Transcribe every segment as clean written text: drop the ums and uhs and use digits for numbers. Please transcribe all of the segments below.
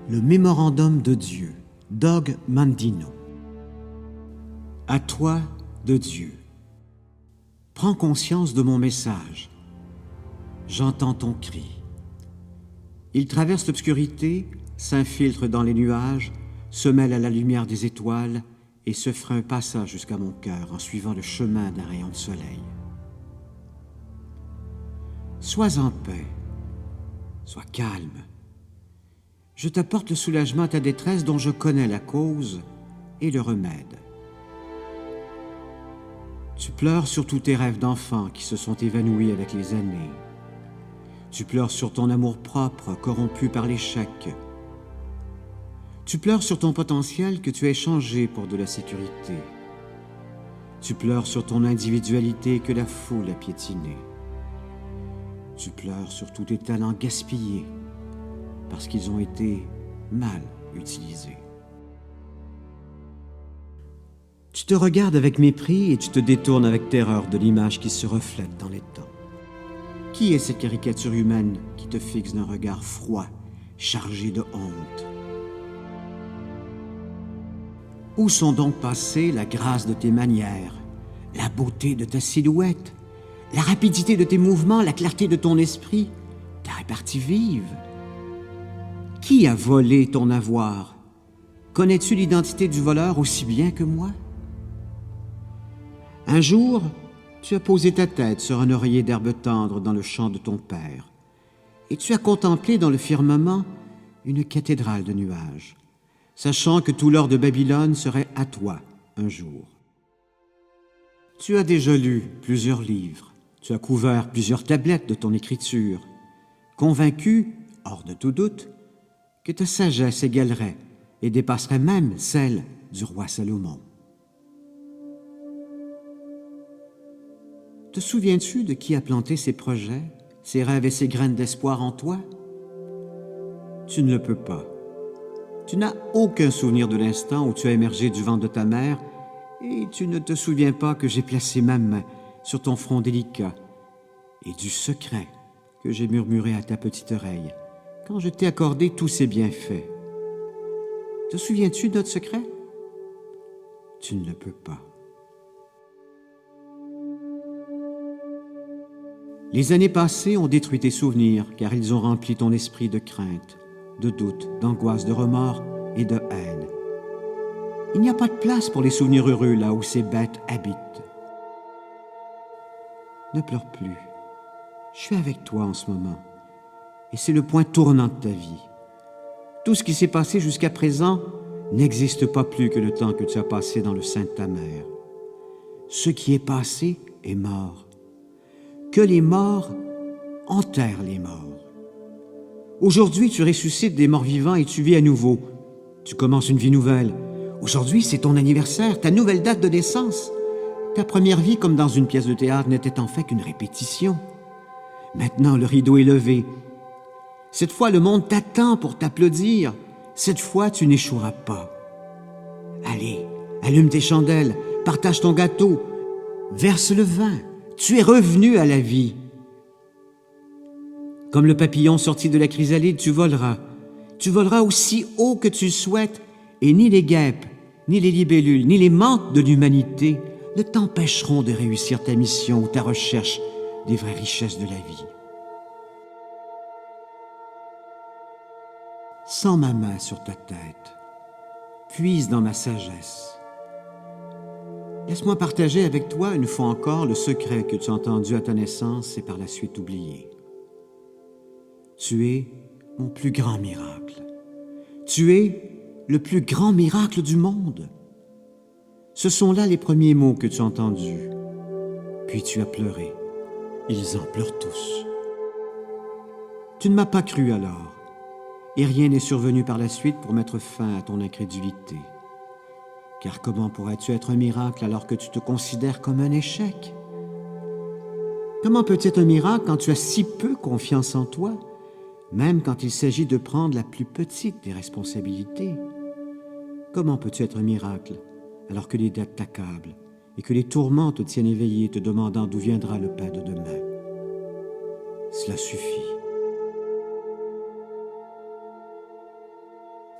Le mémorandum de Dieu, Doug Mandino. À toi de Dieu. Prends conscience de mon message. J'entends ton cri. Il traverse l'obscurité, s'infiltre dans les nuages, se mêle à la lumière des étoiles et se fera un passage jusqu'à mon cœur en suivant le chemin d'un rayon de soleil. Sois en paix, sois calme. Je t'apporte le soulagement à ta détresse dont je connais la cause et le remède. Tu pleures sur tous tes rêves d'enfant qui se sont évanouis avec les années. Tu pleures sur ton amour-propre corrompu par l'échec. Tu pleures sur ton potentiel que tu as échangé pour de la sécurité. Tu pleures sur ton individualité que la foule a piétinée. Tu pleures sur tous tes talents gaspillés parce qu'ils ont été mal utilisés. Tu te regardes avec mépris et tu te détournes avec terreur de l'image qui se reflète dans les temps. Qui est cette caricature humaine qui te fixe d'un regard froid, chargé de honte? Où sont donc passées la grâce de tes manières, la beauté de ta silhouette, la rapidité de tes mouvements, la clarté de ton esprit, ta répartie vive? Qui a volé ton avoir? Connais-tu l'identité du voleur aussi bien que moi? Un jour, tu as posé ta tête sur un oreiller d'herbe tendre dans le champ de ton père, et tu as contemplé dans le firmament une cathédrale de nuages, sachant que tout l'or de Babylone serait à toi un jour. Tu as déjà lu plusieurs livres, tu as couvert plusieurs tablettes de ton écriture, convaincu, hors de tout doute, que ta sagesse égalerait et dépasserait même celle du roi Salomon. Te souviens-tu de qui a planté ces projets, ces rêves et ces graines d'espoir en toi? Tu ne le peux pas. Tu n'as aucun souvenir de l'instant où tu as émergé du ventre de ta mère et tu ne te souviens pas que j'ai placé ma main sur ton front délicat et du secret que j'ai murmuré à ta petite oreille quand je t'ai accordé tous ces bienfaits. Te souviens-tu de notre secret? Tu ne le peux pas. Les années passées ont détruit tes souvenirs car ils ont rempli ton esprit de crainte, de doute, d'angoisse, de remords et de haine. Il n'y a pas de place pour les souvenirs heureux là où ces bêtes habitent. Ne pleure plus. Je suis avec toi en ce moment. Et c'est le point tournant de ta vie. Tout ce qui s'est passé jusqu'à présent n'existe pas plus que le temps que tu as passé dans le sein de ta mère. Ce qui est passé est mort. Que les morts enterrent les morts. Aujourd'hui, tu ressuscites des morts vivants et tu vis à nouveau. Tu commences une vie nouvelle. Aujourd'hui, c'est ton anniversaire, ta nouvelle date de naissance. Ta première vie, comme dans une pièce de théâtre, n'était en fait qu'une répétition. Maintenant, le rideau est levé. Cette fois, le monde t'attend pour t'applaudir. Cette fois, tu n'échoueras pas. Allez, allume tes chandelles, partage ton gâteau, verse le vin. Tu es revenu à la vie. Comme le papillon sorti de la chrysalide, tu voleras. Tu voleras aussi haut que tu souhaites, et ni les guêpes, ni les libellules, ni les manques de l'humanité ne t'empêcheront de réussir ta mission ou ta recherche des vraies richesses de la vie. Sens ma main sur ta tête, puise dans ma sagesse. Laisse-moi partager avec toi une fois encore le secret que tu as entendu à ta naissance et par la suite oublié. Tu es mon plus grand miracle. Tu es le plus grand miracle du monde. Ce sont là les premiers mots que tu as entendus. Puis tu as pleuré. Ils en pleurent tous. Tu ne m'as pas cru alors, et rien n'est survenu par la suite pour mettre fin à ton incrédulité. Car comment pourrais-tu être un miracle alors que tu te considères comme un échec? Comment peut-il être un miracle quand tu as si peu confiance en toi, même quand il s'agit de prendre la plus petite des responsabilités? Comment peux-tu être un miracle alors que les dettes t'accablent et que les tourments te tiennent éveillé te demandant d'où viendra le pain de demain? Cela suffit.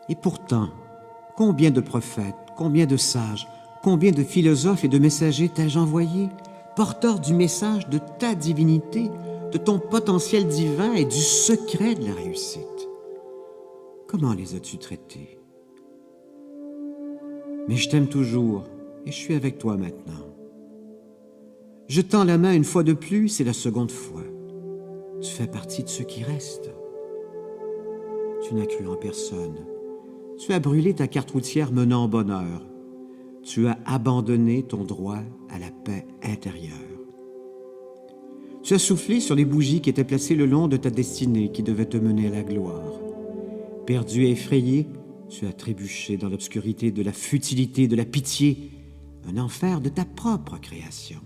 Et pourtant, combien de prophètes, combien de sages, combien de philosophes et de messagers t'ai-je envoyés, porteurs du message de ta divinité, de ton potentiel divin et du secret de la réussite. Comment les as-tu traités? Mais je t'aime toujours et je suis avec toi maintenant. Je tends la main une fois de plus, c'est la seconde fois. Tu fais partie de ceux qui restent. Tu n'as cru en personne. Tu as brûlé ta carte routière menant au bonheur. Tu as abandonné ton droit à la paix intérieure. Tu as soufflé sur les bougies qui étaient placées le long de ta destinée qui devait te mener à la gloire. Perdu et effrayé, tu as trébuché dans l'obscurité de la futilité, de la pitié, un enfer de ta propre création.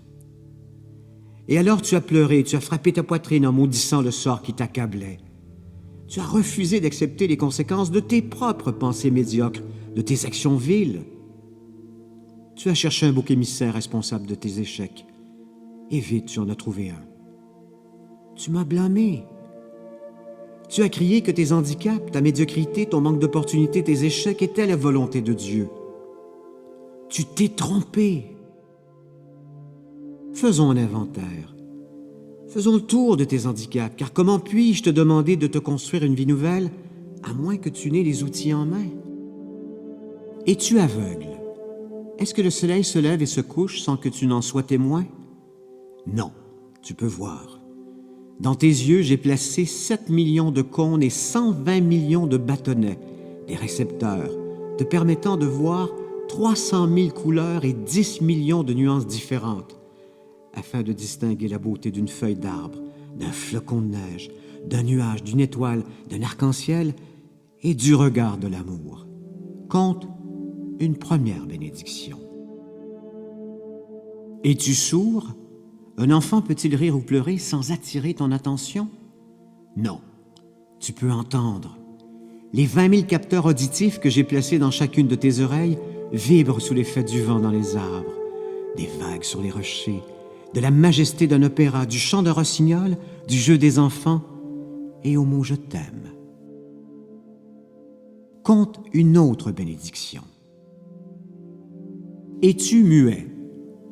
Et alors tu as pleuré, tu as frappé ta poitrine en maudissant le sort qui t'accablait. Tu as refusé d'accepter les conséquences de tes propres pensées médiocres, de tes actions viles. Tu as cherché un bouc émissaire responsable de tes échecs. Et vite, tu en as trouvé un. Tu m'as blâmé. Tu as crié que tes handicaps, ta médiocrité, ton manque d'opportunité, tes échecs étaient la volonté de Dieu. Tu t'es trompé. Faisons un inventaire. Faisons le tour de tes handicaps, car comment puis-je te demander de te construire une vie nouvelle, à moins que tu n'aies les outils en main? Es-tu aveugle? Est-ce que le soleil se lève et se couche sans que tu n'en sois témoin? Non, tu peux voir. Dans tes yeux, j'ai placé 7 millions de cônes et 120 millions de bâtonnets, des récepteurs, te permettant de voir 300 000 couleurs et 10 millions de nuances différentes, afin de distinguer la beauté d'une feuille d'arbre, d'un flocon de neige, d'un nuage, d'une étoile, d'un arc-en-ciel et du regard de l'amour. Compte une première bénédiction. Es-tu sourd? Un enfant peut-il rire ou pleurer sans attirer ton attention? Non, tu peux entendre. Les 20 000 capteurs auditifs que j'ai placés dans chacune de tes oreilles vibrent sous l'effet du vent dans les arbres, des vagues sur les rochers, de la majesté d'un opéra, du chant d'un rossignol, du jeu des enfants et au mot « je t'aime ». Compte une autre bénédiction. Es-tu muet?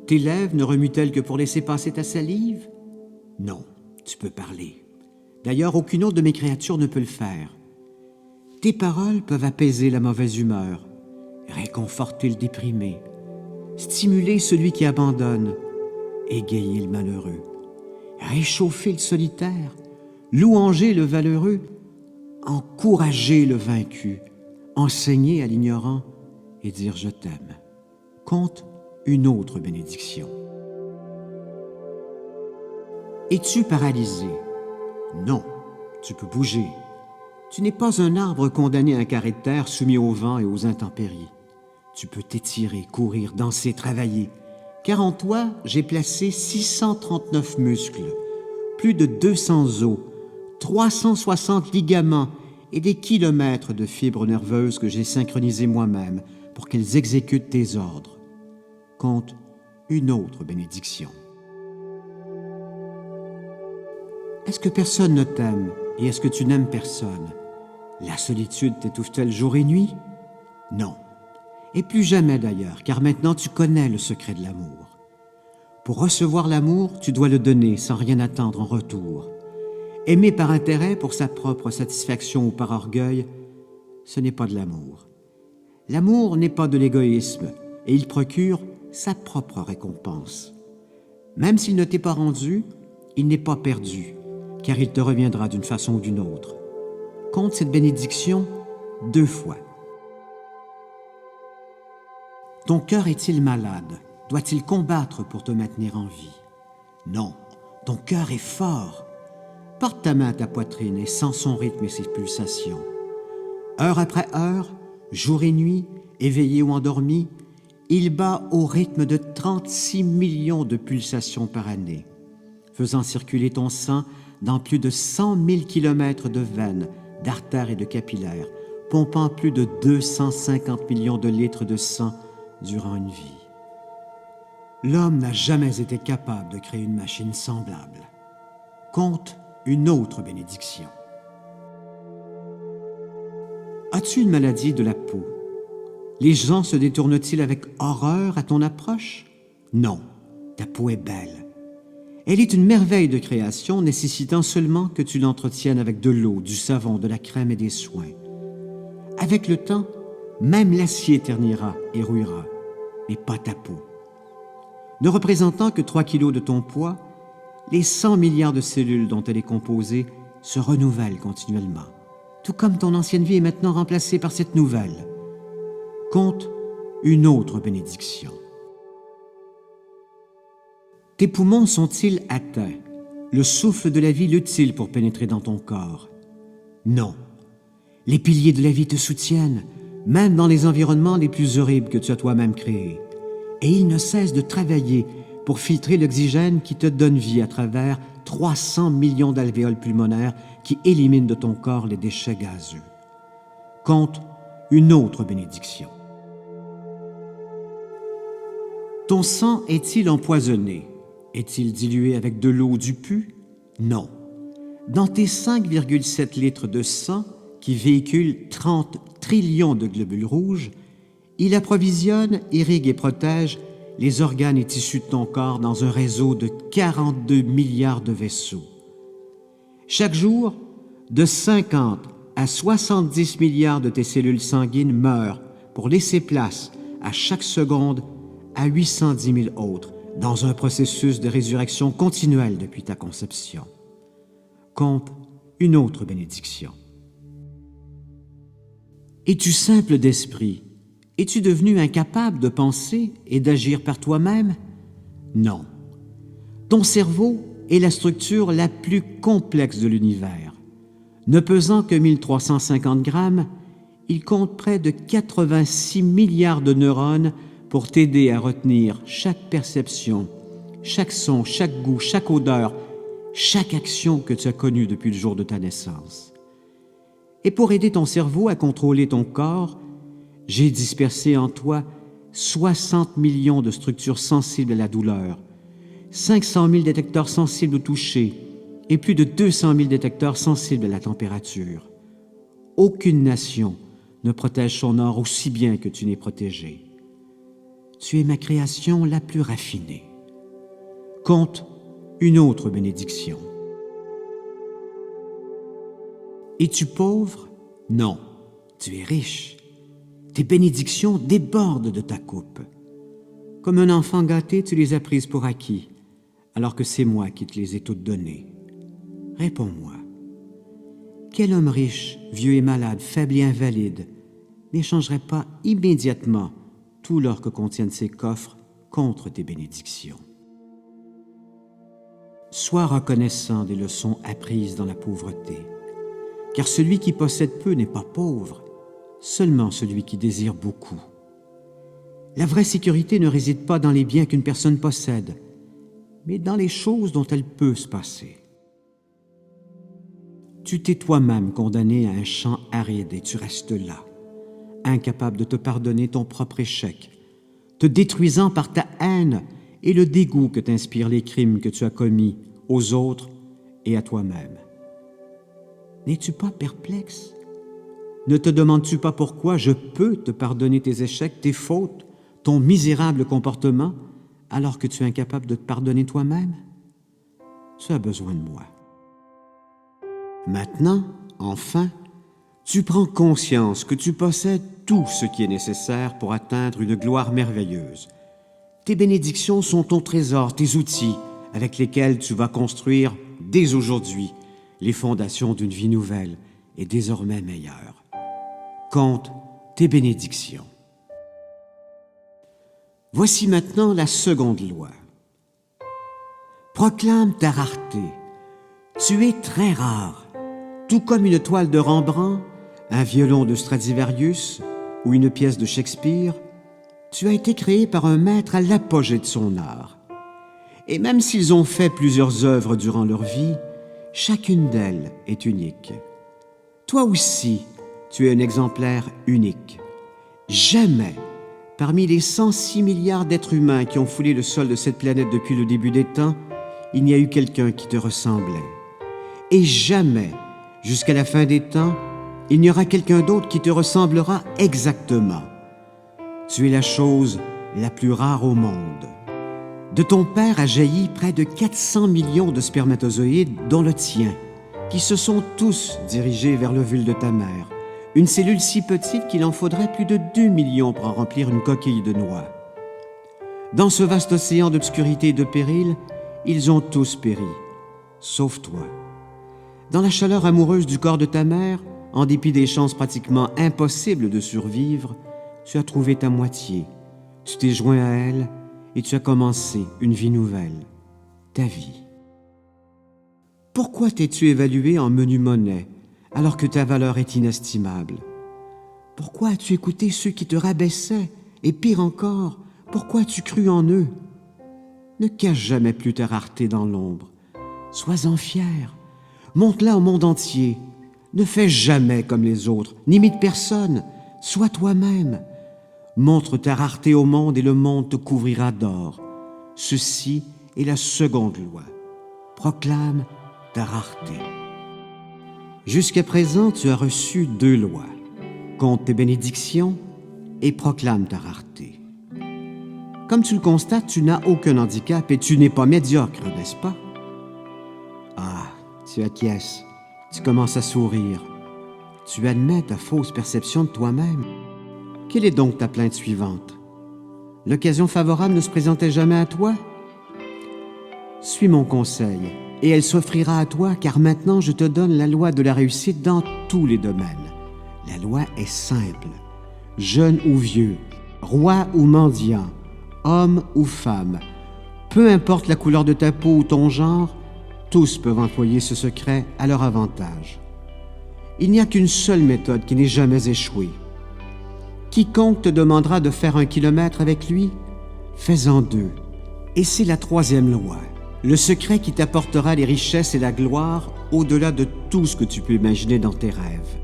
Tes lèvres ne remuent-elles que pour laisser passer ta salive? Non, tu peux parler. D'ailleurs, aucune autre de mes créatures ne peut le faire. Tes paroles peuvent apaiser la mauvaise humeur, réconforter le déprimé, stimuler celui qui abandonne, égayer le malheureux, réchauffer le solitaire, louanger le valeureux, encourager le vaincu, enseigner à l'ignorant et dire « je t'aime ». Compte une autre bénédiction. Es-tu paralysé? Non, tu peux bouger. Tu n'es pas un arbre condamné à un carré de terre soumis au vent et aux intempéries. Tu peux t'étirer, courir, danser, travailler, car en toi, j'ai placé 639 muscles, plus de 200 os, 360 ligaments et des kilomètres de fibres nerveuses que j'ai synchronisées moi-même pour qu'elles exécutent tes ordres. Compte une autre bénédiction. Est-ce que personne ne t'aime et est-ce que tu n'aimes personne? La solitude t'étouffe-t-elle jour et nuit? Non, et plus jamais d'ailleurs, car maintenant tu connais le secret de l'amour. Pour recevoir l'amour, tu dois le donner sans rien attendre en retour. Aimer par intérêt, pour sa propre satisfaction ou par orgueil, ce n'est pas de l'amour. L'amour n'est pas de l'égoïsme et il procure sa propre récompense. Même s'il ne t'est pas rendu, il n'est pas perdu, car il te reviendra d'une façon ou d'une autre. Compte cette bénédiction 2 fois. Ton cœur est-il malade? Doit-il combattre pour te maintenir en vie? Non, ton cœur est fort. Porte ta main à ta poitrine et sens son rythme et ses pulsations. Heure après heure, jour et nuit, éveillé ou endormi, il bat au rythme de 36 millions de pulsations par année, faisant circuler ton sang dans plus de 100 000 kilomètres de veines, d'artères et de capillaires, pompant plus de 250 millions de litres de sang durant une vie. L'homme n'a jamais été capable de créer une machine semblable. Compte une autre bénédiction. As-tu une maladie de la peau? Les gens se détournent-ils avec horreur à ton approche? Non, ta peau est belle. Elle est une merveille de création nécessitant seulement que tu l'entretiennes avec de l'eau, du savon, de la crème et des soins. Avec le temps, même l'acier ternira et rouillera, mais pas ta peau. Ne représentant que 3 kilos de ton poids, les 100 milliards de cellules dont elle est composée se renouvellent continuellement, tout comme ton ancienne vie est maintenant remplacée par cette nouvelle. Compte une autre bénédiction. Tes poumons sont-ils atteints? Le souffle de la vie l'est-il pour pénétrer dans ton corps? Non. Les piliers de la vie te soutiennent, même dans les environnements les plus horribles que tu as toi-même créés. Et ils ne cessent de travailler pour filtrer l'oxygène qui te donne vie à travers 300 millions d'alvéoles pulmonaires qui éliminent de ton corps les déchets gazeux. Compte une autre bénédiction. Ton sang est-il empoisonné? Est-il dilué avec de l'eau du pu? Non. Dans tes 5,7 litres de sang, qui véhiculent 30 trillions de globules rouges, il approvisionne, irrigue et protège les organes et tissus de ton corps dans un réseau de 42 milliards de vaisseaux. Chaque jour, de 50 à 70 milliards de tes cellules sanguines meurent pour laisser place à chaque seconde à 810 000 autres, dans un processus de résurrection continuelle depuis ta conception. Compte une autre bénédiction. Es-tu simple d'esprit? Es-tu devenu incapable de penser et d'agir par toi-même? Non. Ton cerveau est la structure la plus complexe de l'univers. Ne pesant que 1350 grammes, il compte près de 86 milliards de neurones pour t'aider à retenir chaque perception, chaque son, chaque goût, chaque odeur, chaque action que tu as connue depuis le jour de ta naissance. Et pour aider ton cerveau à contrôler ton corps, j'ai dispersé en toi 60 millions de structures sensibles à la douleur, 500 000 détecteurs sensibles au toucher et plus de 200 000 détecteurs sensibles à la température. Aucune nation ne protège son or aussi bien que tu n'es protégé. Tu es ma création la plus raffinée. Compte une autre bénédiction. Es-tu pauvre? Non, tu es riche. Tes bénédictions débordent de ta coupe. Comme un enfant gâté, tu les as prises pour acquis, alors que c'est moi qui te les ai toutes données. Réponds-moi. Quel homme riche, vieux et malade, faible et invalide, n'échangerait pas immédiatement tout l'or que contiennent ses coffres contre tes bénédictions? Sois reconnaissant des leçons apprises dans la pauvreté, car celui qui possède peu n'est pas pauvre, seulement celui qui désire beaucoup. La vraie sécurité ne réside pas dans les biens qu'une personne possède, mais dans les choses dont elle peut se passer. Tu t'es toi-même condamné à un champ aride et tu restes là, incapable de te pardonner ton propre échec, te détruisant par ta haine et le dégoût que t'inspirent les crimes que tu as commis aux autres et à toi-même. N'es-tu pas perplexe? Ne te demandes-tu pas pourquoi je peux te pardonner tes échecs, tes fautes, ton misérable comportement, alors que tu es incapable de te pardonner toi-même? Tu as besoin de moi. Maintenant, enfin, tu prends conscience que tu possèdes tout ce qui est nécessaire pour atteindre une gloire merveilleuse. Tes bénédictions sont ton trésor, tes outils avec lesquels tu vas construire dès aujourd'hui les fondations d'une vie nouvelle et désormais meilleure. Compte tes bénédictions. Voici maintenant la seconde loi. Proclame ta rareté. Tu es très rare, tout comme une toile de Rembrandt, un violon de Stradivarius ou une pièce de Shakespeare. Tu as été créé par un maître à l'apogée de son art. Et même s'ils ont fait plusieurs œuvres durant leur vie, chacune d'elles est unique. Toi aussi, tu es un exemplaire unique. Jamais, parmi les 106 milliards d'êtres humains qui ont foulé le sol de cette planète depuis le début des temps, il n'y a eu quelqu'un qui te ressemblait. Et jamais, jusqu'à la fin des temps, il n'y aura quelqu'un d'autre qui te ressemblera exactement. Tu es la chose la plus rare au monde. De ton père a jailli près de 400 millions de spermatozoïdes, dont le tien, qui se sont tous dirigés vers l'ovule de ta mère, une cellule si petite qu'il en faudrait plus de 2 millions pour en remplir une coquille de noix. Dans ce vaste océan d'obscurité et de péril, ils ont tous péri, sauf toi. Dans la chaleur amoureuse du corps de ta mère, en dépit des chances pratiquement impossibles de survivre, tu as trouvé ta moitié, tu t'es joint à elle et tu as commencé une vie nouvelle, ta vie. Pourquoi t'es-tu évalué en menu monnaie alors que ta valeur est inestimable? Pourquoi as-tu écouté ceux qui te rabaissaient et pire encore, pourquoi as-tu cru en eux? Ne cache jamais plus ta rareté dans l'ombre. Sois-en fier. Montre-la au monde entier. Ne fais jamais comme les autres. N'imite personne. Sois toi-même. Montre ta rareté au monde et le monde te couvrira d'or. Ceci est la seconde loi. Proclame ta rareté. Jusqu'à présent, tu as reçu 2 lois. Compte tes bénédictions et proclame ta rareté. Comme tu le constates, tu n'as aucun handicap et tu n'es pas médiocre, n'est-ce pas? Ah, tu acquiesces, tu commences à sourire. Tu admets ta fausse perception de toi-même. Quelle est donc ta plainte suivante? L'occasion favorable ne se présentait jamais à toi? Suis mon conseil, et elle s'offrira à toi, car maintenant je te donne la loi de la réussite dans tous les domaines. La loi est simple. Jeune ou vieux, roi ou mendiant, homme ou femme, peu importe la couleur de ta peau ou ton genre, tous peuvent employer ce secret à leur avantage. Il n'y a qu'une seule méthode qui n'ait jamais échoué. Quiconque te demandera de faire 1 kilomètre avec lui, fais-en 2. Et c'est la 3e loi, le secret qui t'apportera les richesses et la gloire au-delà de tout ce que tu peux imaginer dans tes rêves.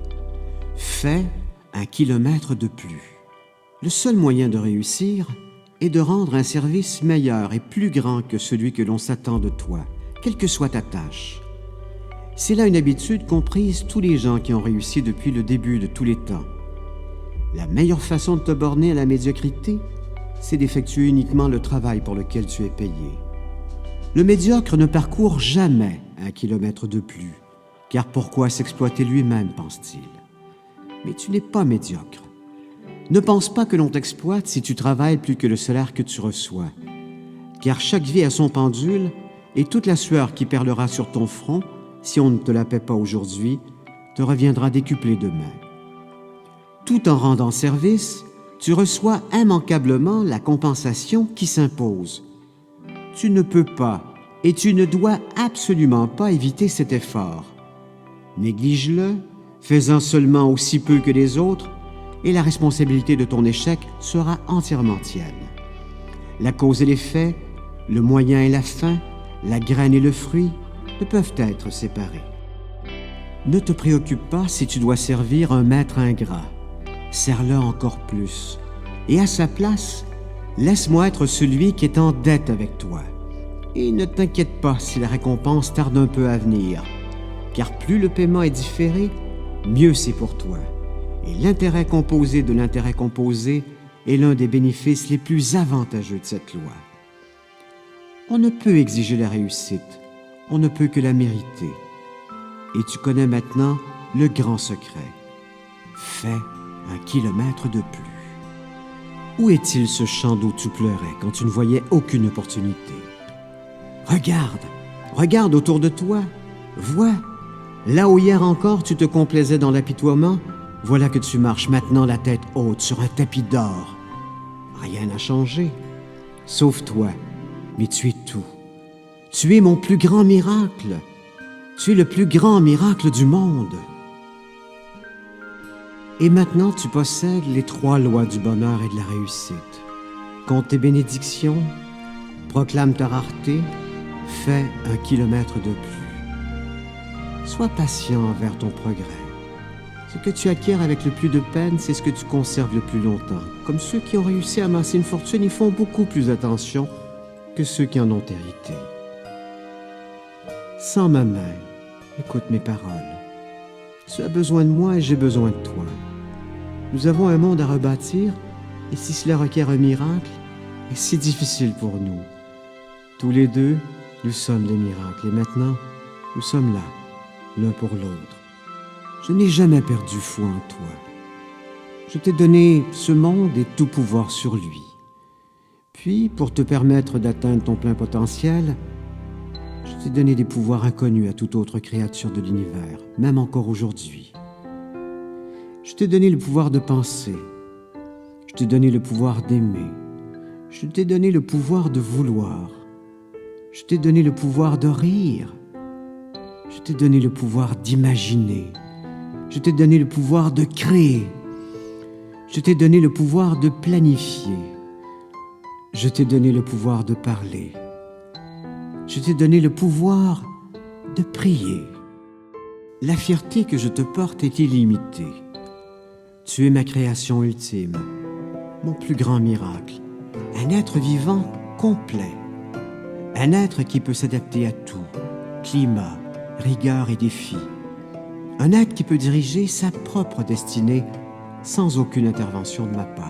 Fais 1 kilomètre de plus. Le seul moyen de réussir est de rendre un service meilleur et plus grand que celui que l'on s'attend de toi, quelle que soit ta tâche. C'est là une habitude qu'ont prise tous les gens qui ont réussi depuis le début de tous les temps. La meilleure façon de te borner à la médiocrité, c'est d'effectuer uniquement le travail pour lequel tu es payé. Le médiocre ne parcourt jamais 1 kilomètre de plus, car pourquoi s'exploiter lui-même, pense-t-il? Mais tu n'es pas médiocre. Ne pense pas que l'on t'exploite si tu travailles plus que le salaire que tu reçois, car chaque vie a son pendule et toute la sueur qui perlera sur ton front, si on ne te la paie pas aujourd'hui, te reviendra décuplée demain. Tout en rendant service, tu reçois immanquablement la compensation qui s'impose. Tu ne peux pas et tu ne dois absolument pas éviter cet effort. Néglige-le, fais-en seulement aussi peu que les autres, et la responsabilité de ton échec sera entièrement tienne. La cause et l'effet, le moyen et la fin, la graine et le fruit ne peuvent être séparés. Ne te préoccupe pas si tu dois servir un maître ingrat. Sers-le encore plus. Et à sa place, laisse-moi être celui qui est en dette avec toi. Et ne t'inquiète pas si la récompense tarde un peu à venir, car plus le paiement est différé, mieux c'est pour toi. Et l'intérêt composé de l'intérêt composé est l'un des bénéfices les plus avantageux de cette loi. On ne peut exiger la réussite, on ne peut que la mériter. Et tu connais maintenant le grand secret. Fais 1 kilomètre de plus. Où est-il ce champ d'où tu pleurais quand tu ne voyais aucune opportunité? Regarde autour de toi, vois. Là où hier encore tu te complaisais dans l'apitoiement, voilà que tu marches maintenant la tête haute sur un tapis d'or. Rien n'a changé, sauf toi, mais tu es tout. Tu es mon plus grand miracle. Tu es le plus grand miracle du monde. Et maintenant, tu possèdes les 3 lois du bonheur et de la réussite. Compte tes bénédictions, proclame ta rareté, fais 1 kilomètre de plus. Sois patient envers ton progrès. Ce que tu acquiers avec le plus de peine, c'est ce que tu conserves le plus longtemps. Comme ceux qui ont réussi à amasser une fortune, ils font beaucoup plus attention que ceux qui en ont hérité. Sans ma main, écoute mes paroles. Tu as besoin de moi et j'ai besoin de toi. Nous avons un monde à rebâtir et si cela requiert un miracle, c'est difficile pour nous. Tous les deux, nous sommes des miracles et maintenant, nous sommes là, l'un pour l'autre. Je n'ai jamais perdu foi en toi. Je t'ai donné ce monde et tout pouvoir sur lui. Puis, pour te permettre d'atteindre ton plein potentiel, je t'ai donné des pouvoirs inconnus à toute autre créature de l'univers, même encore aujourd'hui. Je t'ai donné le pouvoir de penser. Je t'ai donné le pouvoir d'aimer. Je t'ai donné le pouvoir de vouloir. Je t'ai donné le pouvoir de rire. Je t'ai donné le pouvoir d'imaginer. Je t'ai donné le pouvoir de créer. Je t'ai donné le pouvoir de planifier. Je t'ai donné le pouvoir de parler. Je t'ai donné le pouvoir de prier. La fierté que je te porte est illimitée. Tu es ma création ultime, mon plus grand miracle, un être vivant complet, un être qui peut s'adapter à tout, climat, rigueur et défis, un être qui peut diriger sa propre destinée sans aucune intervention de ma part.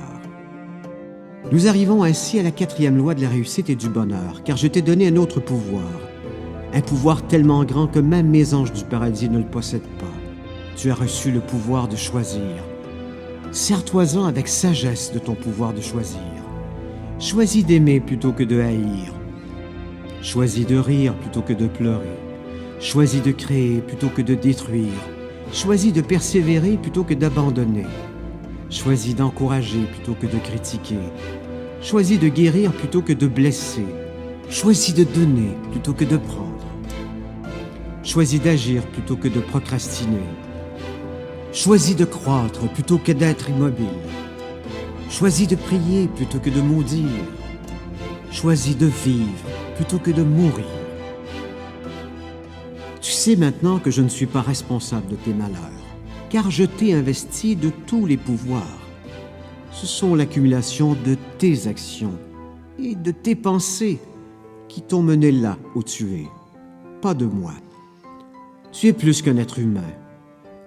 Nous arrivons ainsi à la 4e loi de la réussite et du bonheur, car je t'ai donné un autre pouvoir, un pouvoir tellement grand que même mes anges du paradis ne le possèdent pas. Tu as reçu le pouvoir de choisir. Sers-toi-en avec sagesse de ton pouvoir de choisir. Choisis d'aimer plutôt que de haïr. Choisis de rire plutôt que de pleurer. Choisis de créer plutôt que de détruire. Choisis de persévérer plutôt que d'abandonner. Choisis d'encourager plutôt que de critiquer. Choisis de guérir plutôt que de blesser. Choisis de donner plutôt que de prendre. Choisis d'agir plutôt que de procrastiner. Choisis de croître plutôt que d'être immobile. Choisis de prier plutôt que de maudire. Choisis de vivre plutôt que de mourir. Tu sais maintenant que je ne suis pas responsable de tes malheurs, car je t'ai investi de tous les pouvoirs. Ce sont l'accumulation de tes actions et de tes pensées qui t'ont mené là où tu es, pas de moi. Tu es plus qu'un être humain.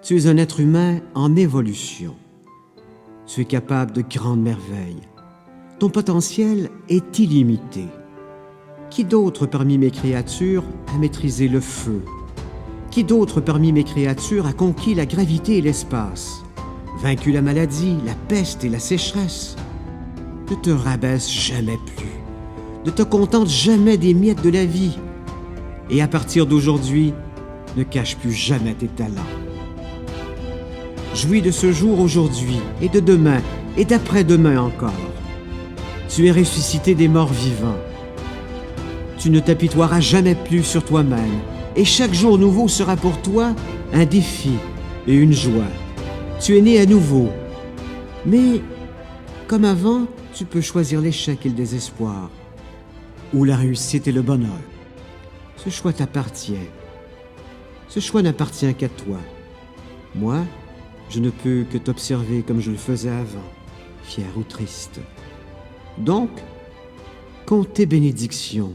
Tu es un être humain en évolution. Tu es capable de grandes merveilles. Ton potentiel est illimité. Qui d'autre parmi mes créatures a maîtrisé le feu? Qui d'autre parmi mes créatures a conquis la gravité et l'espace, vaincu la maladie, la peste et la sécheresse? Ne te rabaisse jamais plus. Ne te contente jamais des miettes de la vie. Et à partir d'aujourd'hui, ne cache plus jamais tes talents. Jouis de ce jour aujourd'hui et de demain et d'après-demain encore. Tu es ressuscité des morts vivants. Tu ne t'apitoieras jamais plus sur toi-même et chaque jour nouveau sera pour toi un défi et une joie. Tu es né à nouveau. Mais, comme avant, tu peux choisir l'échec et le désespoir, ou la réussite et le bonheur. Ce choix t'appartient. Ce choix n'appartient qu'à toi. Moi, je ne peux que t'observer comme je le faisais avant, fier ou triste. Donc, compte tes bénédictions.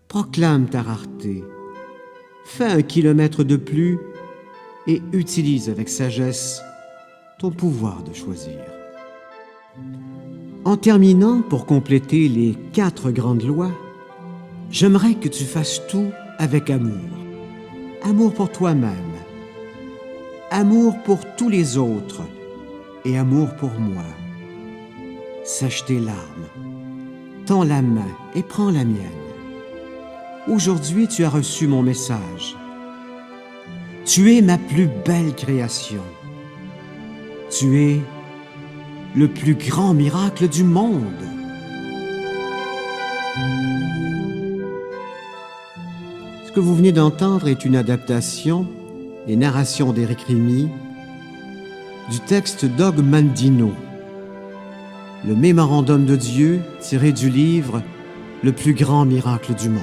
Proclame ta rareté. Fais 1 kilomètre de plus et utilise avec sagesse ton pouvoir de choisir. En terminant, pour compléter les 4 grandes lois, j'aimerais que tu fasses tout avec amour. Amour pour toi-même, amour pour tous les autres et amour pour moi. Sèche tes larmes, tends la main et prends la mienne. Aujourd'hui, tu as reçu mon message. Tu es ma plus belle création. Tu es le plus grand miracle du monde. Ce que vous venez d'entendre est une adaptation et narration d'Éric Rémy du texte d'Og Mandino, le mémorandum de Dieu tiré du livre « Le plus grand miracle du monde ».